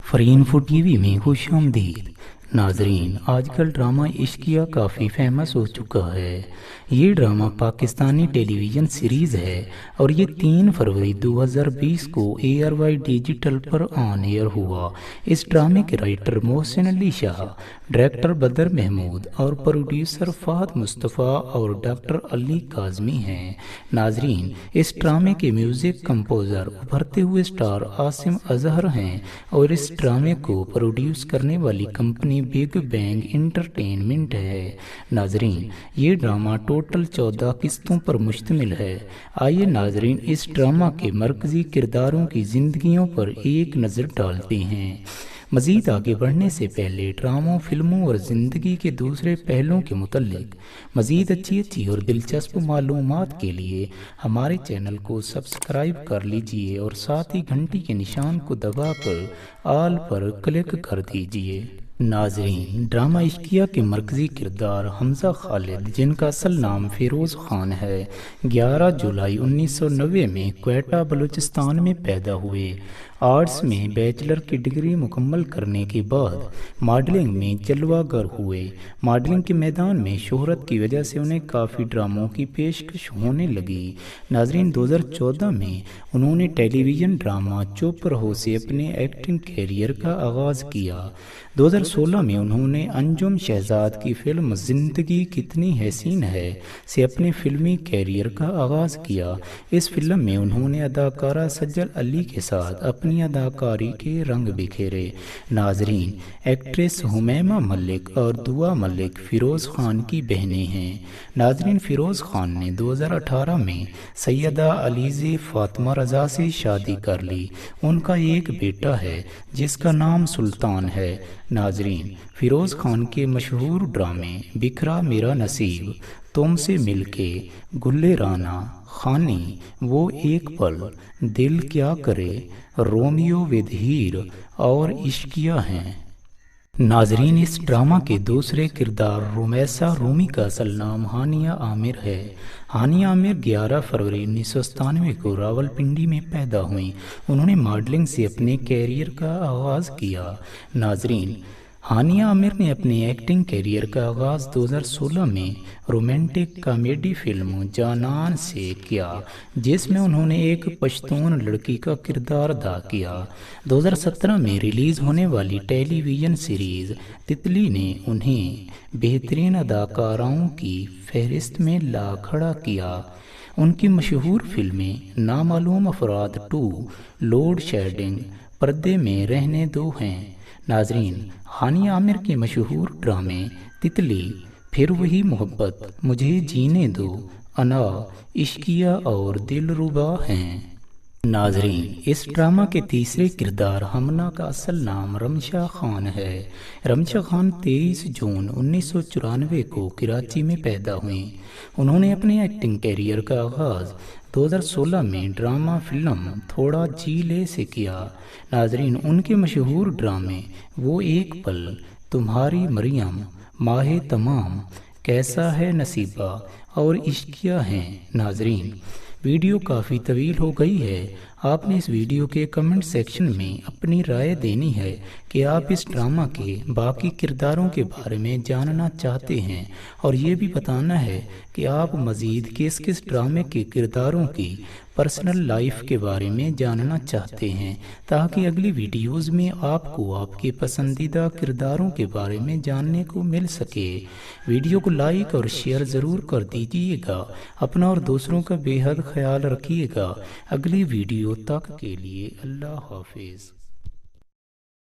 Foreign فو T V میں خوش آمدید ناظرین۔ آج کل ڈرامہ عشقیہ کافی فیمس ہو چکا ہے۔ یہ ڈرامہ پاکستانی ٹیلی ویژن سیریز ہے اور یہ 3 فروری 2020 کو ARY ڈیجیٹل پر آن ایئر ہوا۔ اس ڈرامے کے رائٹر محسن علی شاہ، ڈائریکٹر بدر محمود اور پروڈیوسر فہد مصطفیٰ اور ڈاکٹر علی کاظمی ہیں۔ ناظرین، اس ڈرامے کے میوزک کمپوزر ابھرتے ہوئے سٹار عاصم اظہر ہیں اور اس ڈرامے کو پروڈیوس کرنے والی کمپنی بگ بینگ انٹرٹینمنٹ ہے۔ ناظرین، یہ ڈرامہ ٹوٹل 14 قسطوں پر مشتمل ہے۔ آئیے ناظرین، اس ڈرامہ کے مرکزی کرداروں کی زندگیوں پر ایک نظر ڈالتے ہیں۔ مزید آگے بڑھنے سے پہلے ڈراموں، فلموں اور زندگی کے دوسرے پہلوؤں کے متعلق مزید اچھی اور دلچسپ معلومات کے لیے ہمارے چینل کو سبسکرائب کر لیجئے اور ساتھ ہی گھنٹی کے نشان کو دبا کر آل پر کلک کر دیجئے۔ ناظرین، ڈرامہ عشقیہ کے مرکزی کردار حمزہ خالد، جن کا اصل نام فیروز خان ہے، 11 جولائی 1990 میں کوئٹہ بلوچستان میں پیدا ہوئے۔ آرٹس میں بیچلر کی ڈگری مکمل کرنے کے بعد ماڈلنگ میں جلوہ گر ہوئے۔ ماڈلنگ کے میدان میں شہرت کی وجہ سے انہیں کافی ڈراموں کی پیشکش ہونے لگی۔ ناظرین، 2014 میں انہوں نے ٹیلی ویژن ڈرامہ چپ رہو سے اپنے ایکٹنگ کیریئر کا آغاز کیا۔ 2016 میں انہوں نے انجم شہزاد کی فلم زندگی کتنی حسین ہے سے اپنے فلمی کیریئر کا آغاز کیا۔ اس فلم میں انہوں نے اداکارہ سجل علی کے ساتھ اپنی اداکاری کے رنگ بکھیرے۔ ناظرین، ایکٹریس حمیمہ ملک اور دعا ملک فیروز خان کی بہنیں ہیں۔ ناظرین، فیروز خان نے 2018 میں سیدہ علیزہ فاطمہ رضا سے شادی کر لی۔ ان کا ایک بیٹا ہے جس کا نام سلطان ہے۔ ناظرین، فیروز خان کے مشہور ڈرامے بکھرا میرا نصیب، تم سے مل کے، گلے رانا، خانی، وہ ایک پل، دل کیا کرے، رومیو ود ہیر اور عشقیہ ہیں۔ ناظرین، اس ڈرامہ کے دوسرے کردار رمیسہ رومی کا اصل نام ہانیہ عامر ہے۔ ہانیہ عامر 11 فروری 1997 کو راولپنڈی میں پیدا ہوئیں۔ انہوں نے ماڈلنگ سے اپنے کیریئر کا آغاز کیا۔ ناظرین، ہانیہ عامر نے اپنے ایکٹنگ کیریئر کا آغاز 2016 میں رومانٹک کامیڈی فلم جانان سے کیا، جس میں انہوں نے ایک پشتون لڑکی کا کردار ادا کیا۔ 2017 میں ریلیز ہونے والی ٹیلی ویژن سیریز تتلی نے انہیں بہترین اداکاراؤں کی فہرست میں لا کھڑا کیا۔ ان کی مشہور فلمیں نامعلوم افراد 2، لوڈ شیڈنگ، پردے میں رہنے دو ہیں۔ ناظرین، ہانیہ عامر کے مشہور ڈرامے تتلی، پھر وہی محبت، مجھے جینے دو، انا، عشقیہ اور دلربا ہیں۔ ناظرین، اس ڈرامہ کے تیسرے کردار ہمنا کا اصل نام رمشا خان ہے۔ رمشا خان 23 جون 1994 کو کراچی میں پیدا ہوئیں۔ انہوں نے اپنے ایکٹنگ کیریئر کا آغاز 2016 میں ڈرامہ فلم تھوڑا جی لے سے کیا۔ ناظرین، ان کے مشہور ڈرامے وہ ایک پل، تمہاری مریم، ماہ تمام، کیسا ہے نصیبہ اور عشقیہ ہیں۔ ناظرین، ویڈیو کافی طویل ہو گئی ہے۔ آپ نے اس ویڈیو کے کمنٹ سیکشن میں اپنی رائے دینی ہے کہ آپ اس ڈرامہ کے باقی کرداروں کے بارے میں جاننا چاہتے ہیں، اور یہ بھی بتانا ہے کہ آپ مزید کس ڈرامے کے کرداروں کی پرسنل لائف کے بارے میں جاننا چاہتے ہیں، تاکہ اگلی ویڈیوز میں آپ کو آپ کے پسندیدہ کرداروں کے بارے میں جاننے کو مل سکے۔ ویڈیو کو لائک اور شیئر ضرور کر دیجیے گا۔ اپنا اور دوسروں کا بے حد خیال رکھیے گا۔ اگلی ویڈیو تک کے لیے اللہ حافظ۔